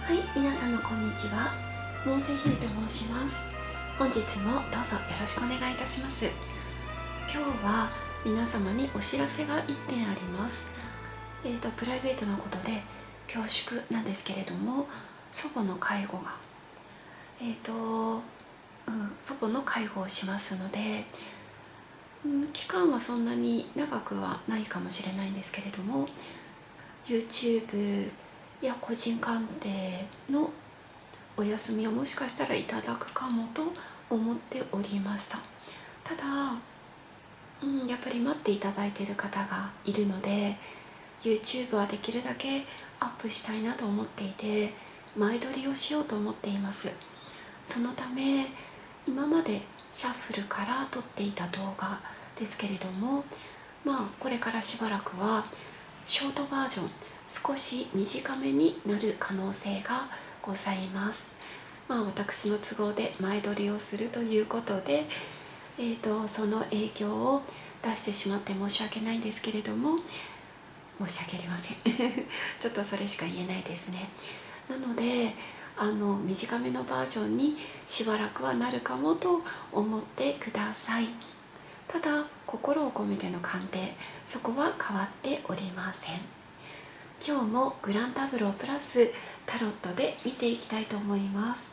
はい、皆様こんにちは。モンセ姫と申します。本日もどうぞよろしくお願いいたします。今日は皆様にお知らせが1点あります。プライベートなことで恐縮なんですけれども、祖母の介護が、祖母の介護をしますので、期間はそんなに長くはないかもしれないんですけれども、YouTube や個人鑑定のお休みをもしかしたらいただくかもと思っておりました。ただ、やっぱり待っていただいている方がいるので YouTube はできるだけアップしたいなと思っていて、前撮りをしようと思っています。そのため今までシャッフルから撮っていた動画ですけれども、これからしばらくはショートバージョン、少し短めになる可能性がございます。私の都合で前撮りをするということで、その影響を出してしまって申し訳ないんですけれども、申し訳ありませんちょっとそれしか言えないですね。なので短めのバージョンにしばらくはなるかもと思ってください。ただ心を込めての鑑定、そこは変わっておりません。今日もグランタブロープラスタロットで見ていきたいと思います。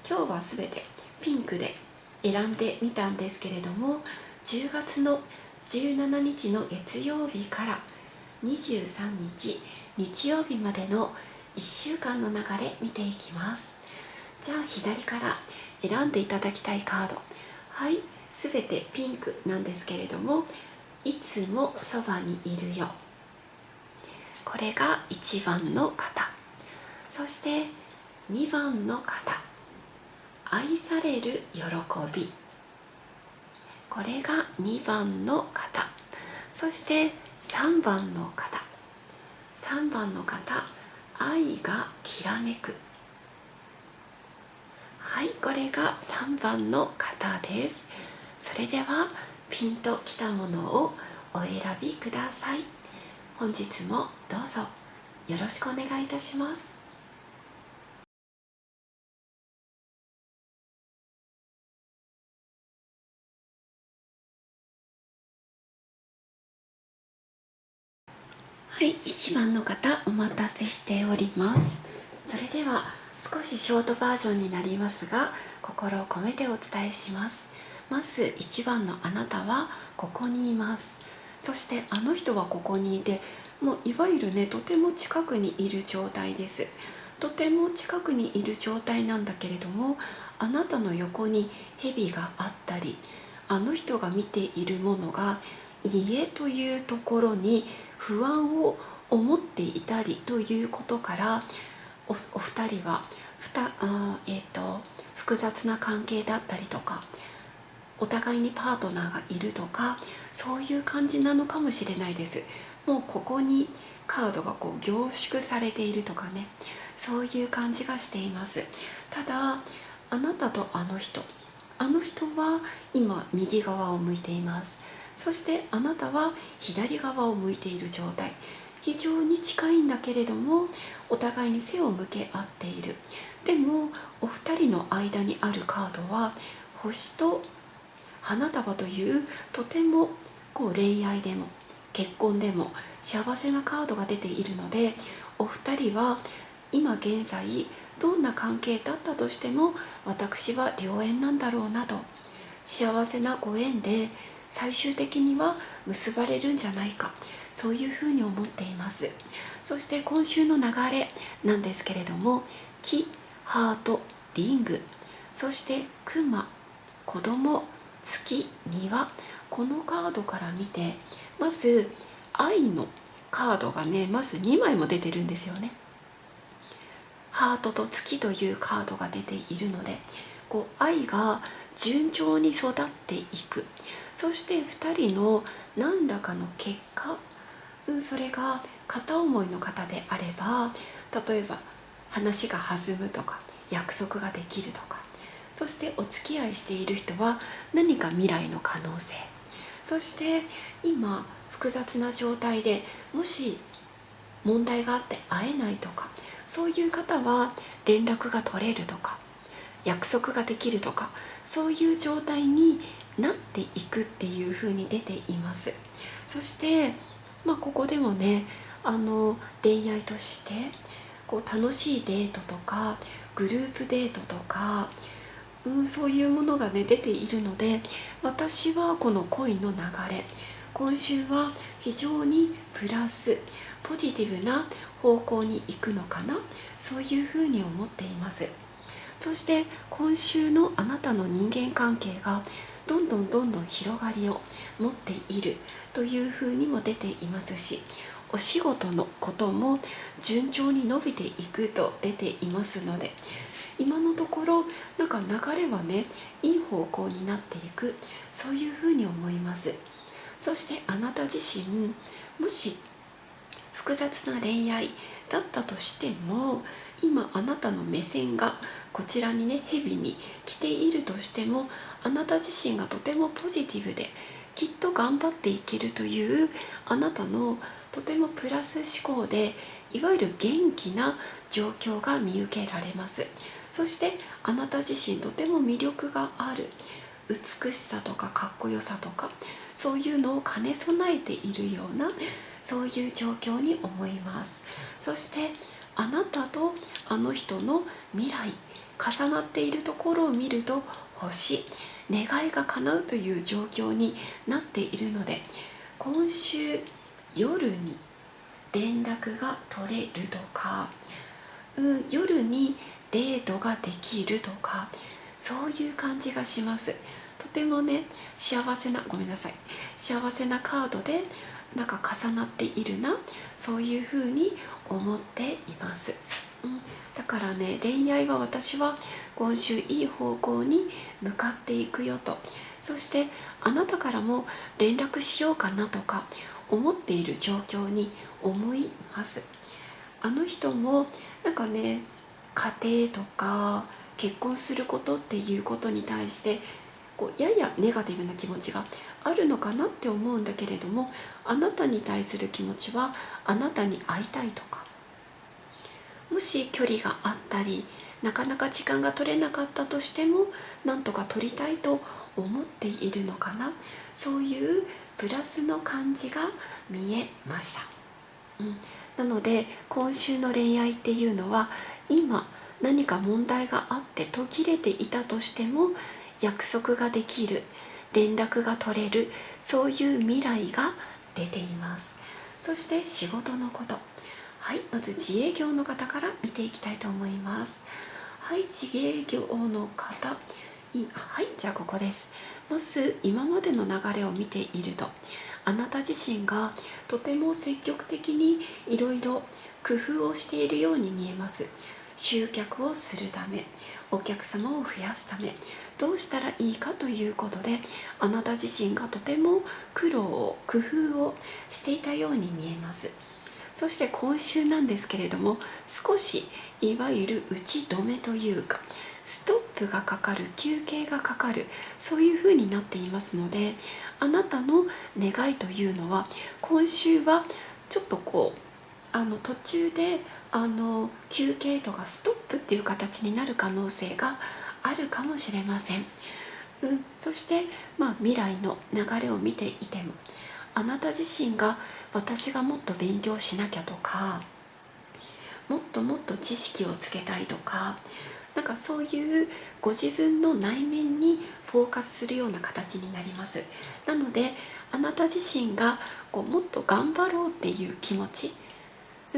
今日はすべてピンクで選んでみたんですけれども、10月の17日の月曜日から23日日曜日までの1週間の流れ見ていきます。じゃあ左から選んでいただきたいカード、はい、すべてピンクなんですけれども、いつもそばにいるよ、これが1番の方。そして2番の方、愛される喜び、これが2番の方。そして3番の方、3番の方、愛がきらめく、はい、これが3番の方です。それではピンときたものをお選びください。本日もどうぞよろしくお願いいたします。はい、1番の方お待たせしております。それでは少しショートバージョンになりますが、心を込めてお伝えします。まず1番のあなたはここにいます。そしてあの人はここにいて、もういわゆるね、とても近くにいる状態です。とても近くにいる状態なんだけれども、あなたの横に蛇があったり、あの人が見ているものが家というところに不安を思っていたりということから、お二人は複雑な関係だったりとか、お互いにパートナーがいるとか、そういう感じなのかもしれないです。もうここにカードが凝縮されているとかね、そういう感じがしています。ただあなたとあの人は今右側を向いています。そしてあなたは左側を向いている状態、非常に近いんだけれどもお互いに背を向け合っている。でもお二人の間にあるカードは星と花束というとても恋愛でも結婚でも幸せなカードが出ているので、お二人は今現在どんな関係だったとしても私は良縁なんだろうなと、幸せなご縁で最終的には結ばれるんじゃないか、そういうふうに思っています。そして今週の流れなんですけれども、木、ハート、リング、そして熊、子供、月、庭、このカードから見て、まず愛のカードがね、まず2枚も出てるんですよね。ハートと月というカードが出ているので、愛が順調に育っていく。そして2人の何らかの結果、それが片思いの方であれば、例えば話が弾むとか約束ができるとか、そしてお付き合いしている人は何か未来の可能性、そして今複雑な状態でもし問題があって会えないとか、そういう方は連絡が取れるとか約束ができるとか、そういう状態になっていくっていう風に出ています。そして、ここでもね、恋愛として楽しいデートとかグループデートとか、そういうものがね出ているので、私はこの恋の流れ、今週は非常にプラスポジティブな方向に行くのかな、そういうふうに思っています。そして今週のあなたの人間関係がどんどん広がりを持っているというふうにも出ていますし、お仕事のことも順調に伸びていくと出ていますので、今のところ流れはねいい方向になっていく、そういうふうに思います。そしてあなた自身、もし複雑な恋愛だったとしても、今あなたの目線がこちらにねヘビに来ているとしても、あなた自身がとてもポジティブできっと頑張っていけるというあなたのとてもプラス思考で、いわゆる元気な状況が見受けられます。そしてあなた自身とても魅力がある、美しさとかかっこよさとか、そういうのを兼ね備えているような、そういう状況に思います。そしてあなたとあの人の未来重なっているところを見ると、星、願いが叶うという状況になっているので、今週夜に連絡が取れるとか、夜にデートができるとか、そういう感じがします。とてもね幸せなカードで重なっているな、そういうふうに思っています。だからね、恋愛は私は今週いい方向に向かっていくよと、そしてあなたからも連絡しようかなとか思っている状況に思います。あの人もね、家庭とか結婚することっていうことに対してややネガティブな気持ちがあるのかなって思うんだけれども、あなたに対する気持ちはあなたに会いたいとか、もし距離があったりなかなか時間が取れなかったとしても、なんとか取りたいと思っているのかな、そういうプラスの感じが見えました。なので今週の恋愛っていうのは、今何か問題があって途切れていたとしても約束ができる、連絡が取れる、そういう未来が出ています。そして仕事のこと、まず自営業の方から見ていきたいと思います。自営業の方、じゃあここです。まず今までの流れを見ていると、あなた自身がとても積極的にいろいろ工夫をしているように見えます。集客をするため、お客様を増やすため、どうしたらいいかということで、あなた自身がとても苦労を工夫をしていたように見えます。そして今週なんですけれども、少しいわゆる打ち止めというか、ストップがかかる、休憩がかかる、そういう風になっていますので、あなたの願いというのは今週はちょっと途中で休憩とかストップっていう形になる可能性があるかもしれません。そして未来の流れを見ていても、あなた自身が私がもっと勉強しなきゃとか、もっと知識をつけたいとか、そういうご自分の内面にフォーカスするような形になります。なのであなた自身がもっと頑張ろうっていう気持ち、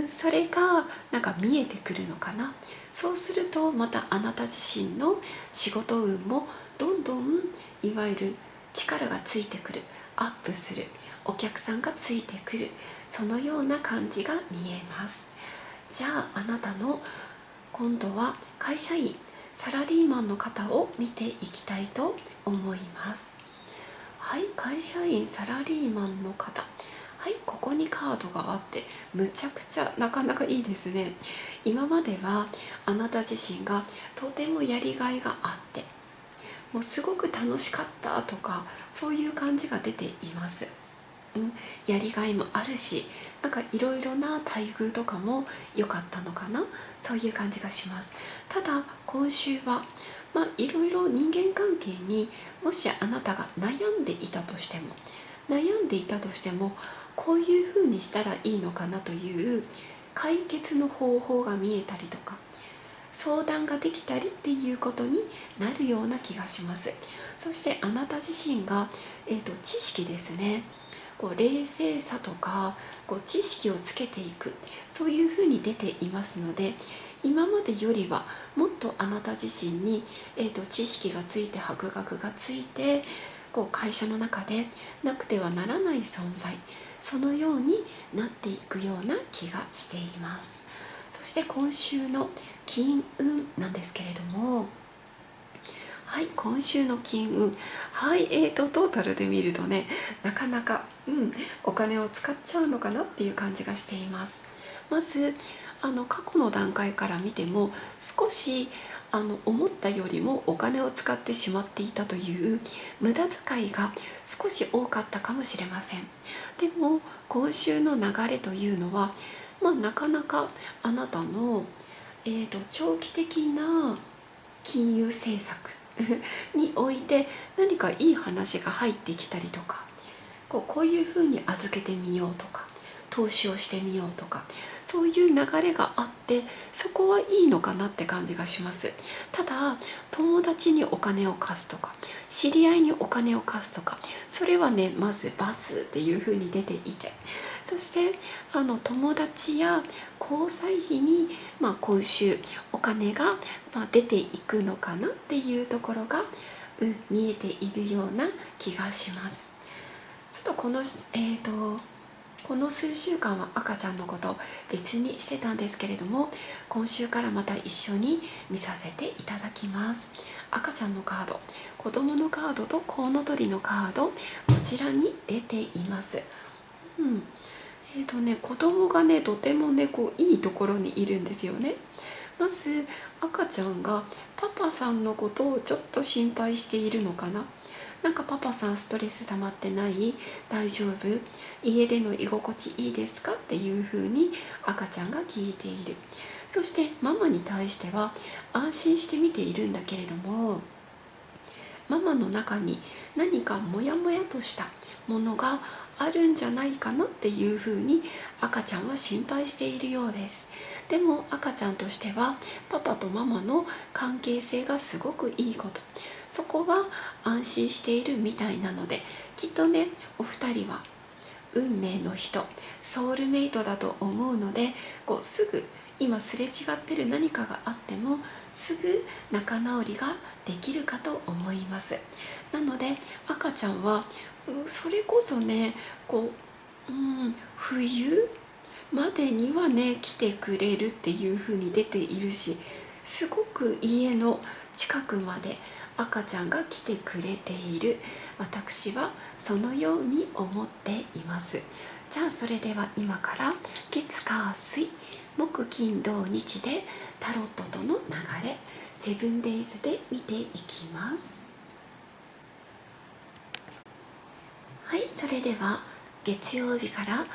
それが見えてくるのかな。そうするとまたあなた自身の仕事運もどんどんいわゆる力がついてくる、アップする、お客さんがついてくる、そのような感じが見えます。じゃああなたの今度は会社員、サラリーマンの方を見ていきたいと思います。会社員、サラリーマンの方、ここにカードがあってむちゃくちゃなかなかいいですね。今まではあなた自身がとてもやりがいがあって、もうすごく楽しかったとか、そういう感じが出ています。やりがいもあるし、なんかいろいろな待遇とかも良かったのかな、そういう感じがします。ただ今週はいろいろ人間関係にもしあなたが悩んでいたとしてもこういうふうにしたらいいのかなという解決の方法が見えたりとか、相談ができたりっていうことになるような気がします。そしてあなた自身が、知識ですね、冷静さとか知識をつけていく、そういうふうに出ていますので、今までよりはもっとあなた自身に、知識がついて博学がついて、会社の中でなくてはならない存在、そのようになっていくような気がしています。そして今週の金運なんですけれども、はい、今週の金運、はい、トータルで見るとね、なかなか、お金を使っちゃうのかなっていう感じがしています。まず過去の段階から見ても少し思ったよりもお金を使ってしまっていたという無駄遣いが少し多かったかもしれません。でも今週の流れというのは、なかなかあなたの、長期的な金融政策において何かいい話が入ってきたりとか、こういうふうに預けてみようとか投資をしてみようとか、そういう流れがあって、そこはいいのかなって感じがします。ただ友達にお金を貸すとか知り合いにお金を貸すとか、それはねまず×っていうふうに出ていて、そして友達や交際費に、今週お金が、出ていくのかなっていうところが、見えているような気がします。ちょっとこの数週間は赤ちゃんのことを別にしてたんですけれども、今週からまた一緒に見させていただきます。赤ちゃんのカード、子供のカードとコウノトリのカード、こちらに出ています。子供がねとてもねいいところにいるんですよね。まず赤ちゃんがパパさんのことをちょっと心配しているのかな。なんかパパさんストレス溜まってない？大丈夫？家での居心地いいですか？っていうふうに赤ちゃんが聞いている。そしてママに対しては安心して見ているんだけれども、ママの中に何かモヤモヤとしたものがあるんじゃないかなっていうふうに赤ちゃんは心配しているようです。でも赤ちゃんとしてはパパとママの関係性がすごくいいこと、そこは安心しているみたいなので、きっとねお二人は運命の人、ソウルメイトだと思うので、すぐ今すれ違ってる何かがあってもすぐ仲直りができるかと思います。なので赤ちゃんはそれこそね冬までにはね来てくれるっていう風に出ているし、すごく家の近くまで赤ちゃんが来てくれている、私はそのように思っています。じゃあそれでは今から月火水木金土日でタロットとの流れセブンデイズで見ていきます。はい、それでは月曜日から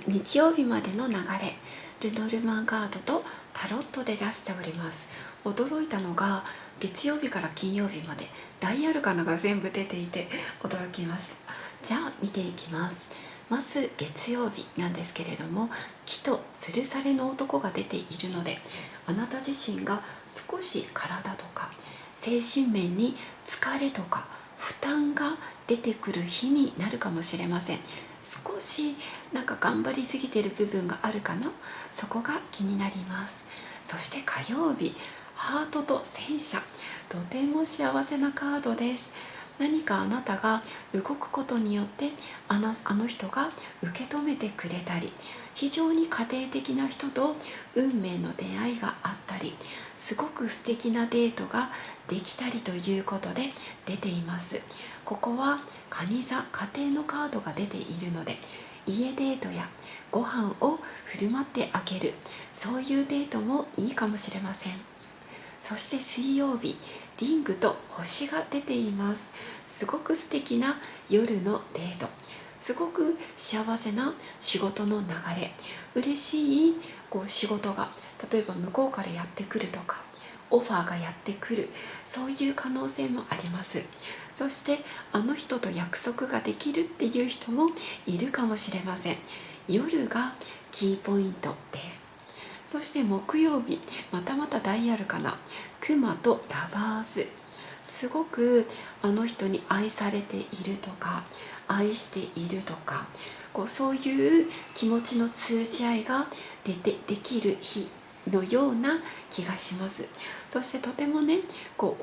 日曜日までの流れ、ルノルマンカードとタロットで出しております。驚いたのが月曜日から金曜日までダイアルカナが全部出ていて驚きました。じゃあ見ていきます。まず月曜日なんですけれども、木と吊るされの男が出ているので、あなた自身が少し体とか精神面に疲れとか負担が出てくる日になるかもしれません。少しなんか頑張りすぎてる部分があるかな、そこが気になります。そして火曜日、ハートと戦車、とても幸せなカードです。何かあなたが動くことによってあの人が受け止めてくれたり、非常に家庭的な人と運命の出会いがあったり、すごく素敵なデートができたりということで出ています。ここは蟹座、家庭のカードが出ているので、家デートやご飯を振る舞ってあげる、そういうデートもいいかもしれません。そして水曜日、リングと星が出ています。すごく素敵な夜のデート、すごく幸せな仕事の流れ、嬉しい仕事が例えば向こうからやってくるとか、オファーがやってくる、そういう可能性もあります。そしてあの人と約束ができるっていう人もいるかもしれません。夜がキーポイントです。そして木曜日、またまたダイヤルかな、クマとラバーズ、すごくあの人に愛されているとか、愛しているとか、そういう気持ちの通じ合いができる日のような気がします。そしてとてもね、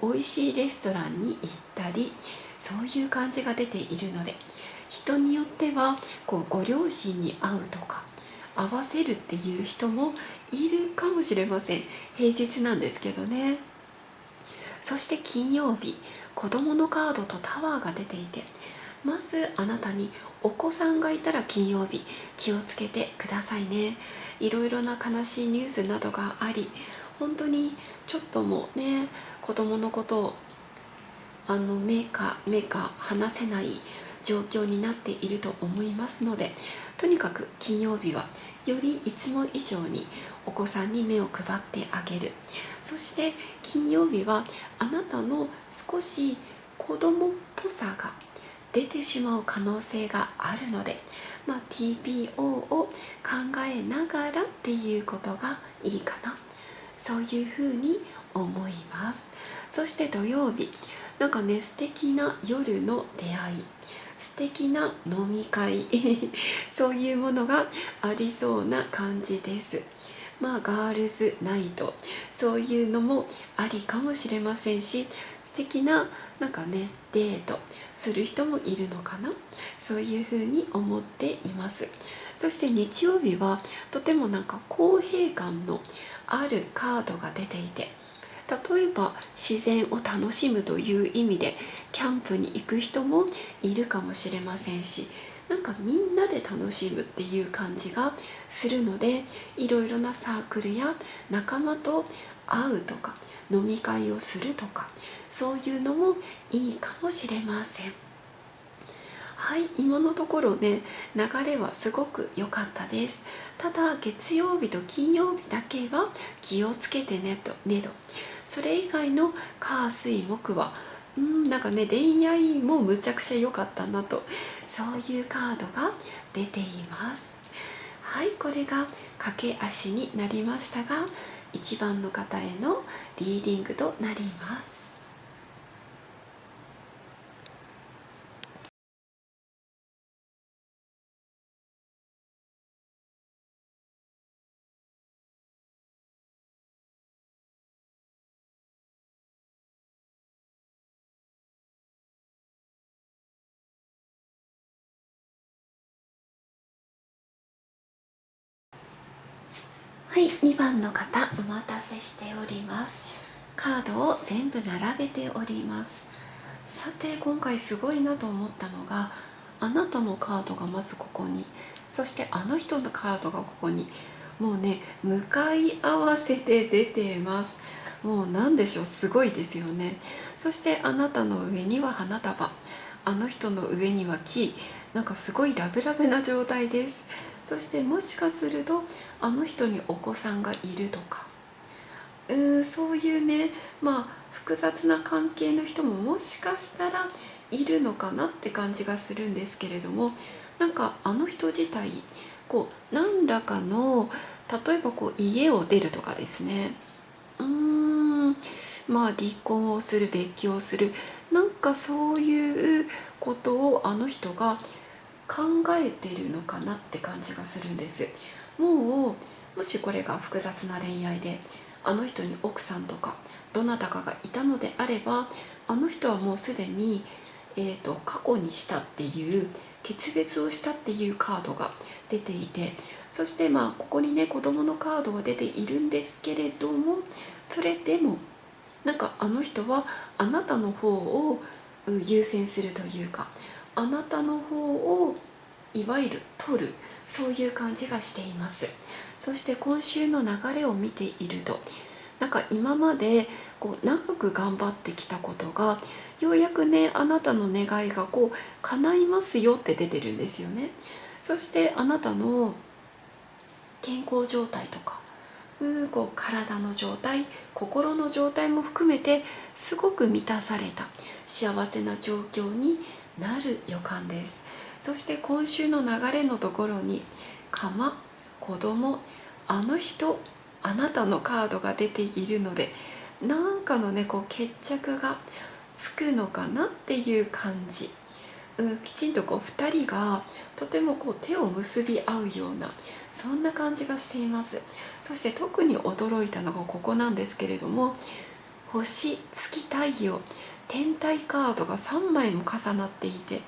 美味しいレストランに行ったり、そういう感じが出ているので、人によってはご両親に会うとか合わせるっていう人もいるかもしれません。平日なんですけどね。そして金曜日、子供のカードとタワーが出ていて、まずあなたにお子さんがいたら金曜日気をつけてくださいね。いろいろな悲しいニュースなどがあり、本当にちょっともうね、子供のことを目か離せない状況になっていると思いますので、とにかく金曜日はよりいつも以上にお子さんに目を配ってあげる。そして金曜日はあなたの少し子供っぽさが出てしまう可能性があるので、TPO を考えながらっていうことがいいかな、そういうふうに思います。そして土曜日、なんかね、素敵な夜の出会い、素敵な飲み会そういうものがありそうな感じです。ガールズナイト、そういうのもありかもしれませんし、素敵ななんかね、デートする人もいるのかな、そういうふうに思っています。そして日曜日はとてもなんか公平感のあるカードが出ていて、例えば自然を楽しむという意味でキャンプに行く人もいるかもしれませんし、なんかみんなで楽しむっていう感じがするので、いろいろなサークルや仲間と会うとか飲み会をするとか、そういうのもいいかもしれません。はい、今のところね、流れはすごく良かったです。ただ月曜日と金曜日だけは気をつけてねと、それ以外の火水木はなんかね、恋愛もむちゃくちゃ良かったなと、そういうカードが出ています。はい、これが駆け足になりましたが、1番の方へのリーディングとなります。はい、2番の方、お待たせしております。カードを全部並べております。さて、今回すごいなと思ったのが、あなたのカードがまずここに、そしてあの人のカードがここに、もうね、向かい合わせて出てます。もう何でしょう、すごいですよね。そしてあなたの上には花束、あの人の上には木、なんかすごいラブラブな状態です。そしてもしかするとあの人にお子さんがいるとか、そういうね、複雑な関係の人ももしかしたらいるのかなって感じがするんですけれども、なんかあの人自体何らかの、例えば家を出るとかですね、離婚をする、別居をする、なんかそういうことをあの人が考えてるのかなって感じがするんです。もしこれが複雑な恋愛で、あの人に奥さんとかどなたかがいたのであれば、あの人はもうすでに、過去にしたっていう、決別をしたっていうカードが出ていて、そしてここにね、子供のカードが出ているんですけれども、それでもなんかあの人はあなたの方を優先するというか、あなたの方をいわゆる取る、そういう感じがしています。そして今週の流れを見ていると、なんか今まで長く頑張ってきたことがようやくね、あなたの願いが叶いますよって出てるんですよね。そしてあなたの健康状態とか、体の状態、心の状態も含めてすごく満たされた幸せな状況になる予感です。そして今週の流れのところに釜、子供、あの人、あなたのカードが出ているので、なんかのね決着がつくのかなっていう感じ。きちんと2人がとても手を結び合うような、そんな感じがしています。そして特に驚いたのがここなんですけれども、星、月、太陽、天体カードが3枚も重なっていて、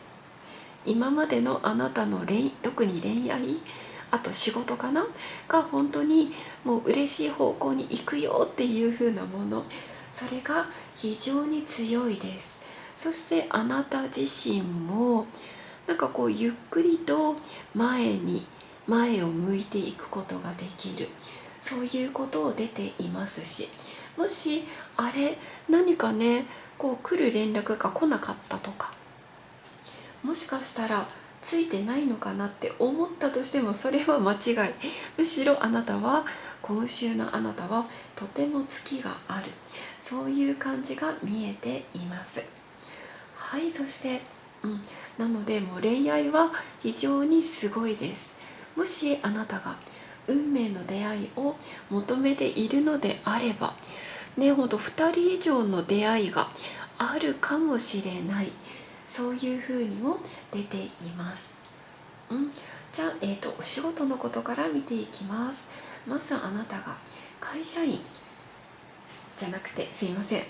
今までのあなたの特に恋愛、あと仕事かなが本当にもう嬉しい方向に行くよっていう風なもの、それが非常に強いです。そしてあなた自身もなんかゆっくりと前を向いていくことができる、そういうことを出ていますし、もし何かね来る連絡が来なかったとか、もしかしたらついてないのかなって思ったとしても、それは間違い。むしろ今週のあなたはとても月がある、そういう感じが見えています。はい、そして、なのでもう恋愛は非常にすごいです。もしあなたが運命の出会いを求めているのであればね、ほんと2人以上の出会いがあるかもしれない、そういう風にも出ています。じゃあ、お仕事のことから見ていきます。まずあなたが会社員じゃなくて、すいません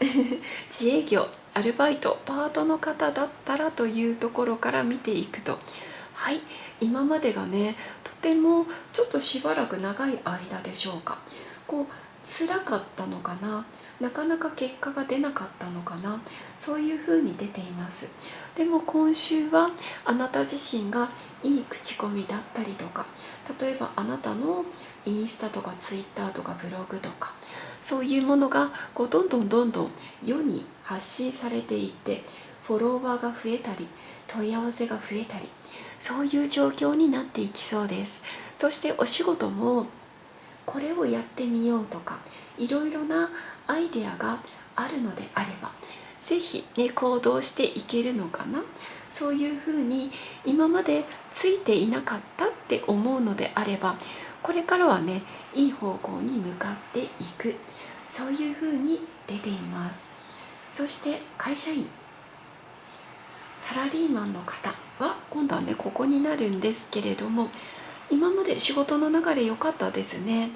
自営業、アルバイト、パートの方だったらというところから見ていくと、はい、今までがねとてもちょっとしばらく長い間でしょうか、辛かったのかな、なかなか結果が出なかったのかな、そういうふうに出ています。でも今週はあなた自身がいい口コミだったりとか、例えばあなたのインスタとかツイッターとかブログとか、そういうものがどんどんどんどん世に発信されていって、フォロワーが増えたり問い合わせが増えたり、そういう状況になっていきそうです。そしてお仕事もこれをやってみようとか、いろいろなアイデアがあるのであれば、ぜひね行動していけるのかな、そういうふうに今までついていなかったって思うのであれば、これからはねいい方向に向かっていく、そういうふうに出ています。そして会社員、サラリーマンの方は今度はねここになるんですけれども、今まで仕事の流れ良かったですね。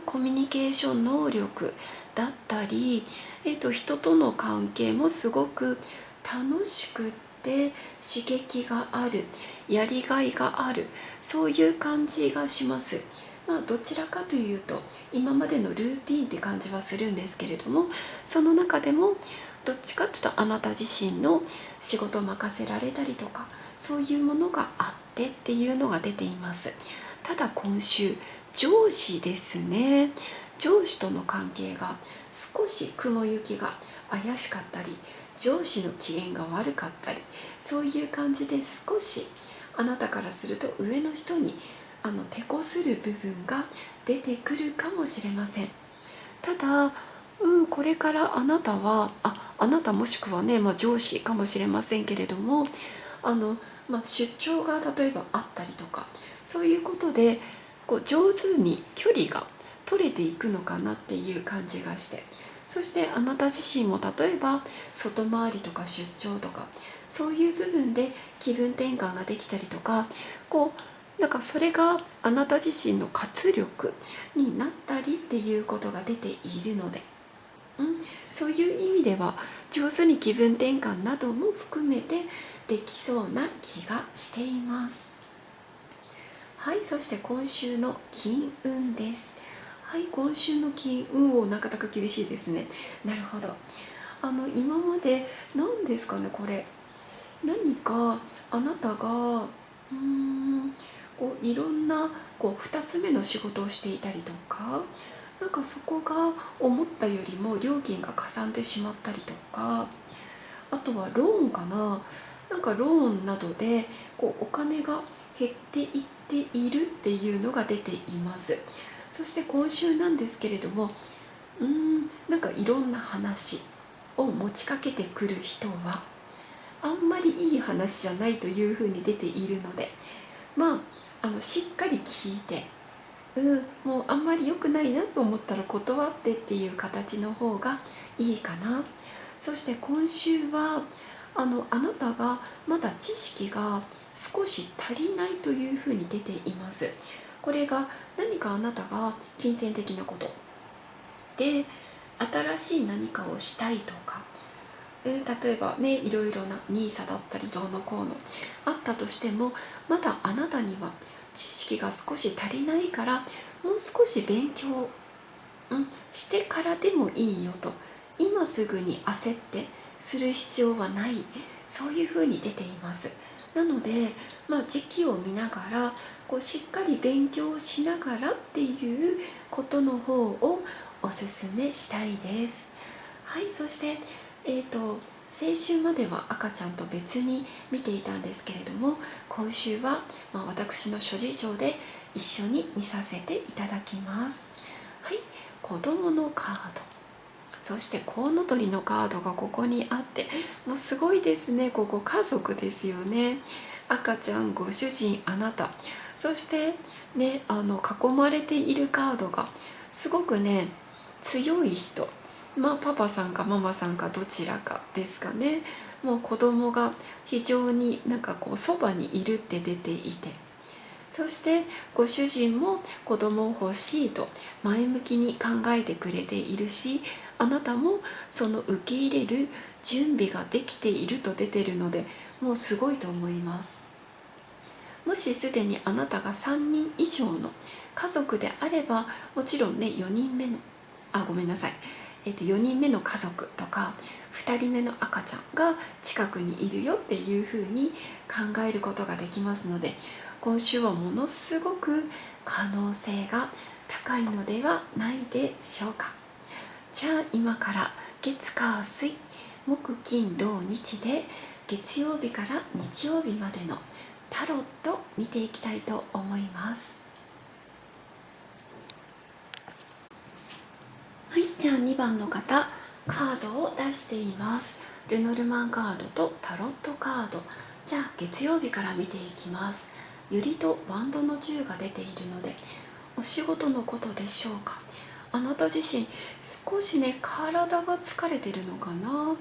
コミュニケーション能力だったり、人との関係もすごく楽しくって刺激がある、やりがいがある、そういう感じがします。どちらかというと今までのルーティンって感じはするんですけれども、その中でもどっちかというとあなた自身の仕事を任せられたりとか、そういうものがあってっていうのが出ています。ただ今週上司ですね、上司との関係が少し雲行きが怪しかったり、上司の機嫌が悪かったり、そういう感じで少しあなたからすると上の人に手こする部分が出てくるかもしれません。ただ、これからあなたはあなたもしくはね、上司かもしれませんけれども、出張が例えばあったりとか、そういうことで上手に距離が取れていくのかなっていう感じがして、そしてあなた自身も例えば外回りとか出張とか、そういう部分で気分転換ができたりとか、なんかそれがあなた自身の活力になったりっていうことが出ているので、そういう意味では上手に気分転換なども含めてできそうな気がしています。はい、そして今週の金運です。はい、今週の金運なかなか厳しいですね。なるほど。今まで何ですかね、これ何かあなたがいろんな2つ目の仕事をしていたりとか、なんかそこが思ったよりも料金がかさんでしまったりとか、あとはローンかな、なんかローンなどでお金が減っていっているっていうのが出ています。そして今週なんですけれども、なんかいろんな話を持ちかけてくる人はあんまりいい話じゃないというふうに出ているので、しっかり聞いて、もうあんまり良くないなと思ったら断ってっていう形の方がいいかな。そして今週はあなたがまだ知識が少し足りないというふうに出ています。これが何かあなたが金銭的なことで新しい何かをしたいとか、例えばね、いろいろなニーサだったりどうのこうのあったとしても、まだあなたには知識が少し足りないから、もう少し勉強、してからでもいいよと、今すぐに焦ってする必要はない、そういうふうに出ています。なので、時期を見ながらしっかり勉強しながらっていうことの方をおすすめしたいです。はい、そして先週までは赤ちゃんと別に見ていたんですけれども、今週は、私の諸事情で一緒に見させていただきます。はい、子供のカード、そしてコウノトリのカードがここにあって、もうすごいですね。ここ家族ですよね。赤ちゃん、ご主人、あなた、そしてね、囲まれているカードがすごくね、強い人、パパさんかママさんかどちらかですかね。もう子供が非常にそばにいるって出ていて、そしてご主人も子供を欲しいと前向きに考えてくれているし、あなたもその受け入れる準備ができていると出ているので、もうすごいと思います。もしすでにあなたが3人以上の家族であれば、もちろんね、4人目の4人目の家族とか2人目の赤ちゃんが近くにいるよっていうふうに考えることができますので、今週はものすごく可能性が高いのではないでしょうか。じゃあ今から月火水木金土日で、月曜日から日曜日までのタロット見ていきたいと思います。はい、じゃあ2番の方、カードを出しています。ルノルマンカードとタロットカード。じゃあ月曜日から見ていきます。ユリとワンドの10が出ているので、お仕事のことでしょうか。あなた自身少しね、体が疲れてるのかな。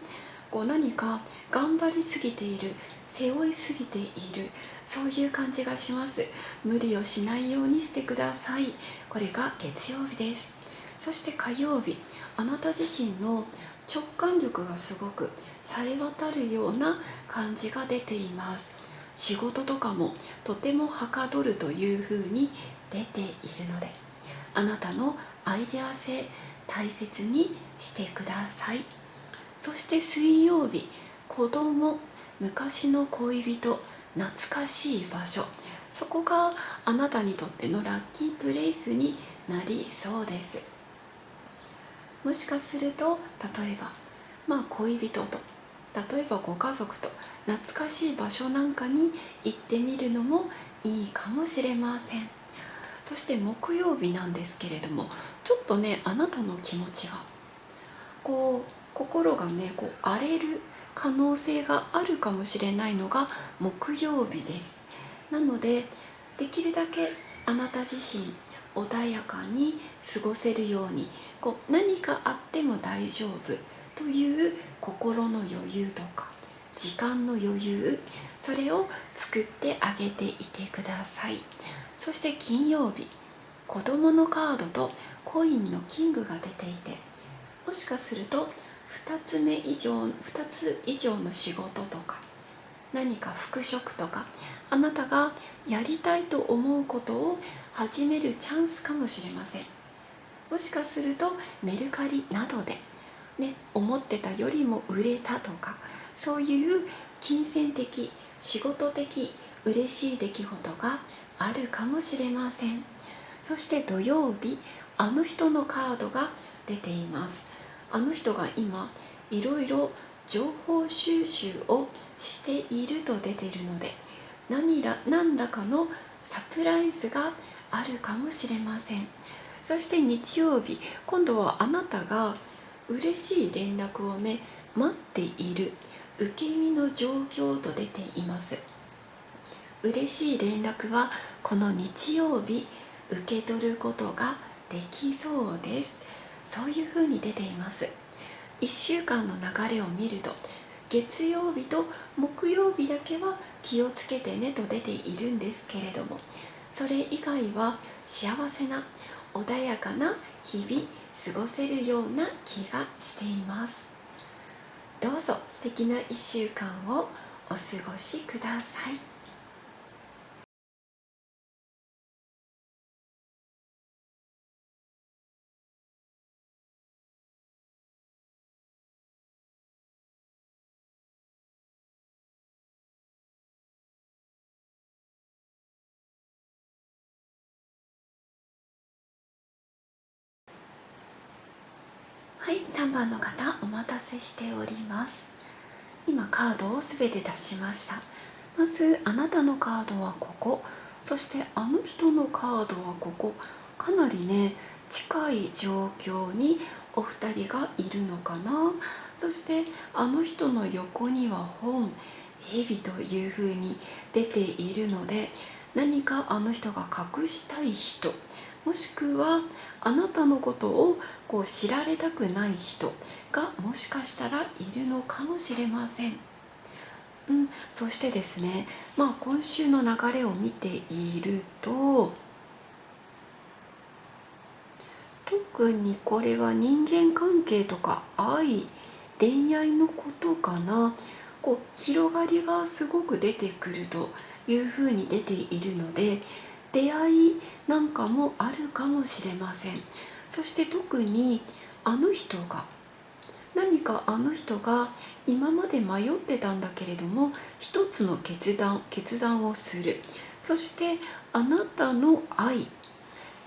何か頑張りすぎている、背負いすぎている、そういう感じがします。無理をしないようにしてください。これが月曜日です。そして火曜日、あなた自身の直感力がすごく冴え渡るような感じが出ています。仕事とかもとてもはかどるというふうに出ているので、あなたのアイデア性大切にしてください。そして水曜日、子供、昔の恋人、懐かしい場所、そこがあなたにとってのラッキープレイスになりそうです。もしかすると例えば、恋人と、例えばご家族と懐かしい場所なんかに行ってみるのもいいかもしれません。そして木曜日なんですけれども、ちょっとね、あなたの気持ちが心がね荒れる可能性があるかもしれないのが木曜日です。なので、できるだけあなた自身穏やかに過ごせるように、何かあっても大丈夫という心の余裕とか時間の余裕、それを作ってあげていてください。そして金曜日、子供のカードとコインのキングが出ていて、もしかすると2つ以上の仕事とか、何か復職とか、あなたがやりたいと思うことを始めるチャンスかもしれません。もしかするとメルカリなどで、思ってたよりも売れたとか、そういう金銭的、仕事的嬉しい出来事があるかもしれません。そして土曜日、あの人のカードが出ています。あの人が今いろいろ情報収集をしていると出ているので、何らかのサプライズがあるかもしれません。そして日曜日、今度はあなたが嬉しい連絡をね待っている受け身の状況と出ています。嬉しい連絡はこの日曜日受け取ることができそうです。そういうふうに出ています。1週間の流れを見ると、月曜日と木曜日だけは気をつけてねと出ているんですけれども、それ以外は幸せな穏やかな日々過ごせるような気がしています。どうぞ素敵な1週間をお過ごしください。はい、3番の方お待たせしております。今カードをすべて出しました。まずあなたのカードはここ、そしてあの人のカードはここ。かなりね近い状況にお二人がいるのかな。そしてあの人の横には本、蛇というふうに出ているので、何かあの人が隠したい人、もしくはあなたのことを知られたくない人がもしかしたらいるのかもしれません。そしてですね、今週の流れを見ていると、特にこれは人間関係とか愛、恋愛のことかな。広がりがすごく出てくるというふうに出ているので、出会いなんかもあるかもしれません。そして特に何かあの人が今まで迷ってたんだけれども、一つの決断をする。そしてあなたの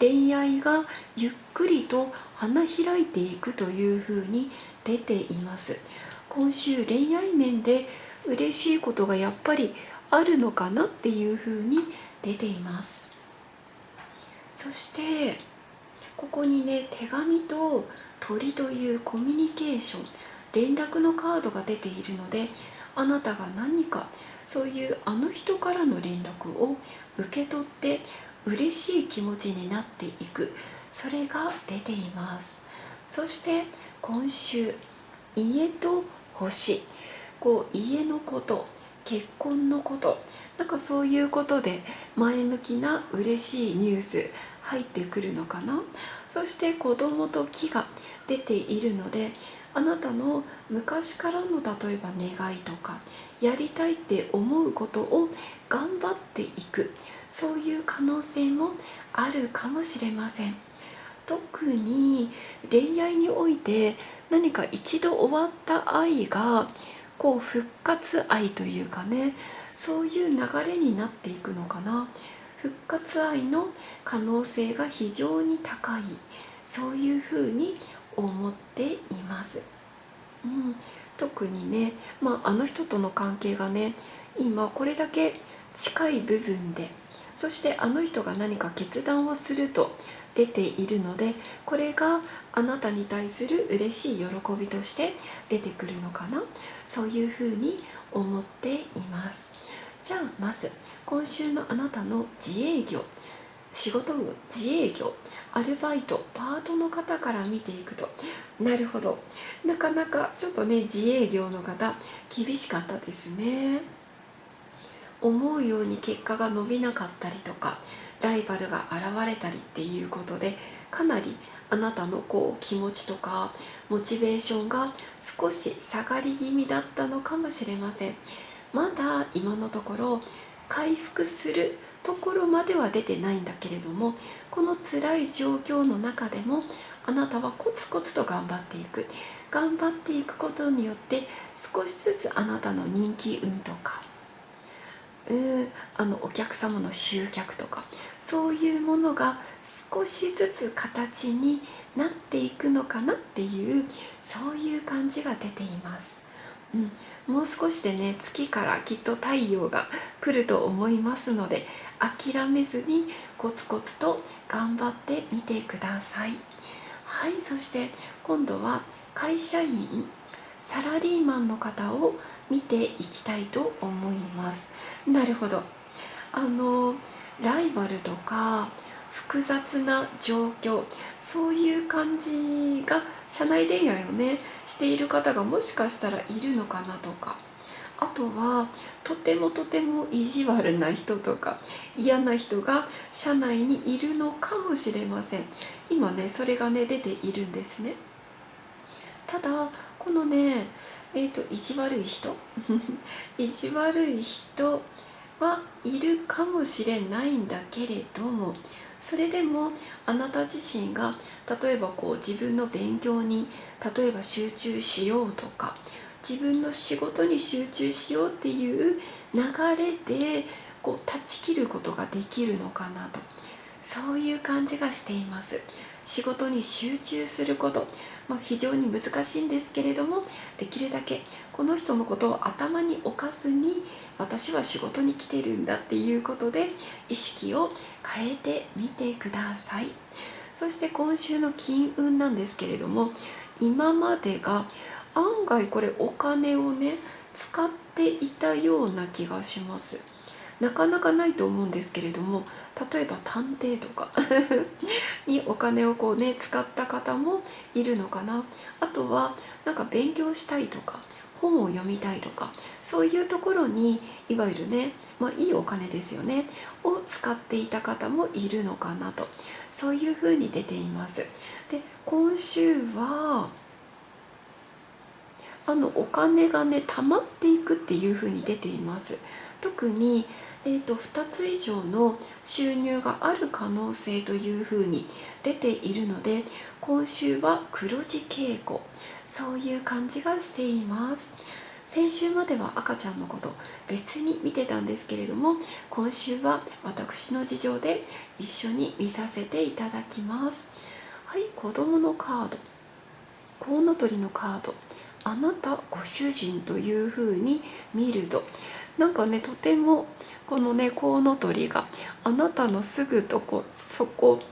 恋愛がゆっくりと花開いていくというふうに出ています。今週恋愛面で嬉しいことがやっぱりあるのかなっていうふうに出ています。そしてここにね、手紙と鳥というコミュニケーション、連絡のカードが出ているので、あなたが何かそういうあの人からの連絡を受け取って嬉しい気持ちになっていく、それが出ています。そして今週、家と星、家のこと、結婚のこと、なんかそういうことで前向きな嬉しいニュース入ってくるのかな。そして子供と木が出ているので、あなたの昔からの例えば願いとかやりたいって思うことを頑張っていく、そういう可能性もあるかもしれません。特に恋愛において何か一度終わった愛が復活愛というかね、そういう流れになっていくのかな。復活愛の可能性が非常に高い、そういうふうに思っています。特にね、あの人との関係がね今これだけ近い部分で、そしてあの人が何か決断をすると出ているので、これがあなたに対する嬉しい喜びとして出てくるのかな。そういうふうに思っています。じゃあまず今週のあなたの自営業、仕事運、自営業、アルバイト、パートの方から見ていくと、なるほど、なかなかちょっとね自営業の方厳しかったですね。思うように結果が伸びなかったりとか、ライバルが現れたりっていうことで、かなりあなたの気持ちとかモチベーションが少し下がり気味だったのかもしれません。まだ今のところ回復するところまでは出てないんだけれども、この辛い状況の中でもあなたはコツコツと頑張っていくことによって、少しずつあなたの人気運とかお客様の集客とか、そういうものが少しずつ形になっていくのかなっていう、そういう感じが出ています。もう少しでね、月からきっと太陽が来ると思いますので、諦めずにコツコツと頑張ってみてください。はい、そして今度は会社員、サラリーマンの方を見ていきたいと思います。なるほど。ライバルとか複雑な状況、そういう感じが社内恋愛をねしている方がもしかしたらいるのかなとか、あとはとてもとても意地悪な人とか嫌な人が社内にいるのかもしれません。今ねそれがね出ているんですね。ただこのね意地悪い人意地悪い人はいるかもしれないんだけれども、それでもあなた自身が例えば自分の勉強に例えば集中しようとか、自分の仕事に集中しようっていう流れで断ち切ることができるのかなと、そういう感じがしています。仕事に集中すること、非常に難しいんですけれども、できるだけこの人のことを頭に置かずに、私は仕事に来てるんだっていうことで意識を変えてみてください。そして今週の金運なんですけれども、今までが案外これお金をね使っていたような気がします。なかなかないと思うんですけれども、例えば探偵とかにお金を使った方もいるのかな。あとは勉強したいとか本を読みたいとか、そういうところにいわゆるね、いいお金ですよねを使っていた方もいるのかなと、そういうふうに出ています。で、今週はお金がね貯まっていくっていうふうに出ています。特に、2つ以上の収入がある可能性というふうに出ているので、今週は黒字傾向、そういう感じがしています。先週までは赤ちゃんのこと別に見てたんですけれども、今週は私の事情で一緒に見させていただきます。はい、子供のカード、コウノトリのカード、あなたご主人というふうに見ると、とてもこのねコウノトリがあなたのすぐそこ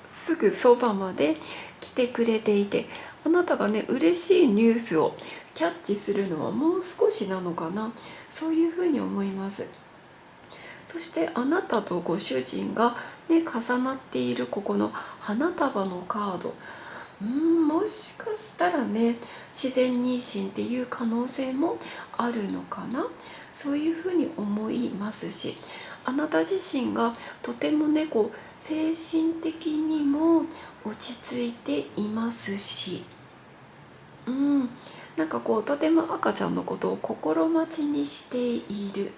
すぐそばまで来てくれていて、あなたがね嬉しいニュースをキャッチするのはもう少しなのかな、そういうふうに思います。そしてあなたとご主人がね重なっているここの花束のカード、もしかしたらね自然妊娠っていう可能性もあるのかな、そういうふうに思いますし、あなた自身がとてもね精神的にも落ち着いていますし、とても赤ちゃんのことを心待ちにしている。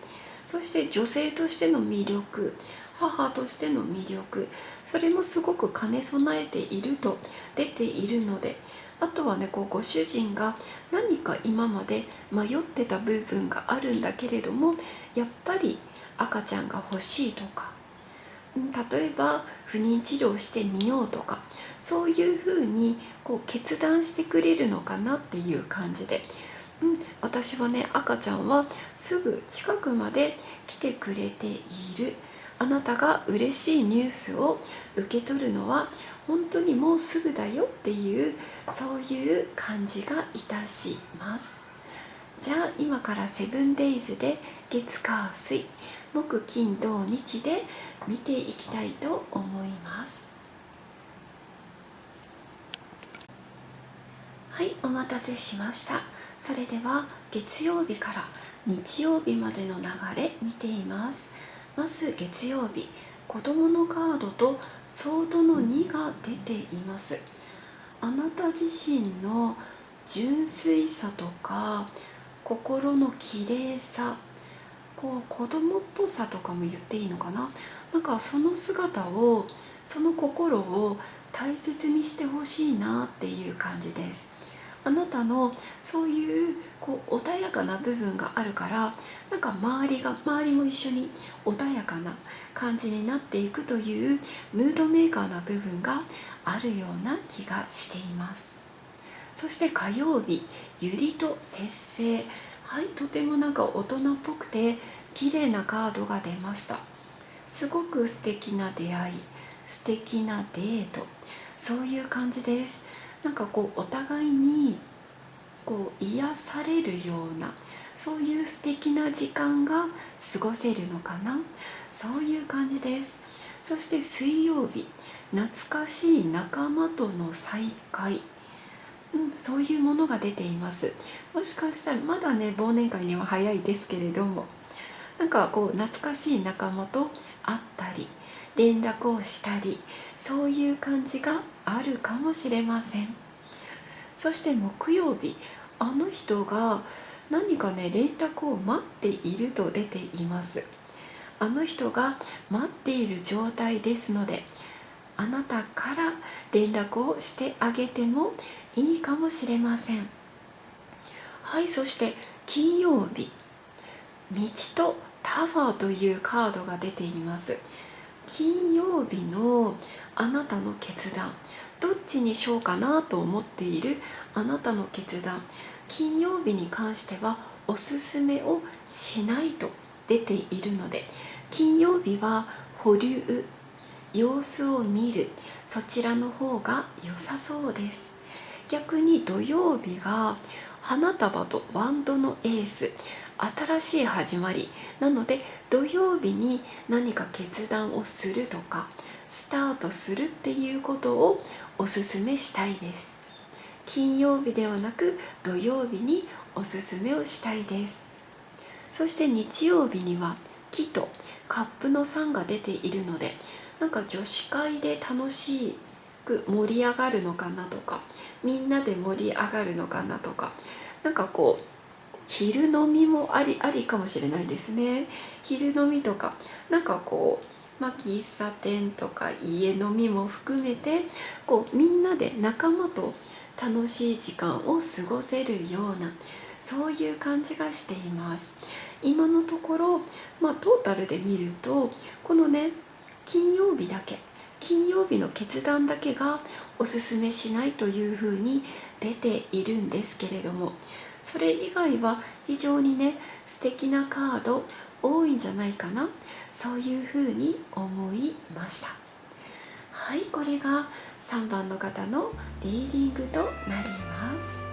そして女性としての魅力、母としての魅力、それもすごく兼ね備えていると出ているので、あとはねご主人が何か今まで迷ってた部分があるんだけれども、やっぱり赤ちゃんが欲しいとか、例えば不妊治療してみようとか、そういうふうに決断してくれるのかなっていう感じで、私はね赤ちゃんはすぐ近くまで来てくれている。あなたが嬉しいニュースを受け取るのは本当にもうすぐだよっていう、そういう感じがいたします。じゃあ今からセブンデイズで月火水木金土日で見ていきたいと思います。はい、お待たせしました。それでは月曜日から日曜日までの流れ見ています。まず月曜日、子供のカードとソードの2が出ています。あなた自身の純粋さとか心の綺麗さ、子供っぽさとかも言っていいのかな、その姿を、その心を大切にしてほしいなっていう感じです。あなたのそういう穏やかな部分があるから、なんか周りも一緒に穏やかな感じになっていくというムードメーカーな部分があるような気がしています。そして火曜日、ゆりと節制。はい、とてもなんか大人っぽくて綺麗なカードが出ました。すごく素敵な出会い、素敵なデート、そういう感じです。なんかお互いに癒されるような、そういう素敵な時間が過ごせるのかな、そういう感じです。そして水曜日、懐かしい仲間との再会、そういうものが出ています。もしかしたらまだね、忘年会には早いですけれども、なんか懐かしい仲間と会ったり連絡をしたり、そういう感じがあるかもしれません。そして木曜日、あの人が何かね、連絡を待っていると出ています。あの人が待っている状態ですので、あなたから連絡をしてあげてもいいかもしれません。はい、そして金曜日、道とタワーというカードが出ています。金曜日のあなたの決断、どっちにしようかなと思っているあなたの決断、金曜日に関してはおすすめをしないと出ているので、金曜日は保留、様子を見る、そちらの方が良さそうです。逆に土曜日が花束とワンドのエース、新しい始まりなので、土曜日に何か決断をするとかスタートするっていうことをおすすめしたいです。金曜日ではなく土曜日におすすめをしたいです。そして日曜日には木とカップの3が出ているので、なんか女子会で楽しく盛り上がるのかなとか、みんなで盛り上がるのかなとか、なんか昼飲みもありかもしれないですね。昼飲みとか、なんか喫茶店とか家飲みも含めて、みんなで仲間と楽しい時間を過ごせるような、そういう感じがしています。今のところ、トータルで見ると、このね、金曜日だけ、金曜日の決断だけがおすすめしないというふうに出ているんですけれども、それ以外は非常にね、素敵なカード多いんじゃないかな、そういうふうに思いました。はい、これが3番の方のリーディングとなります。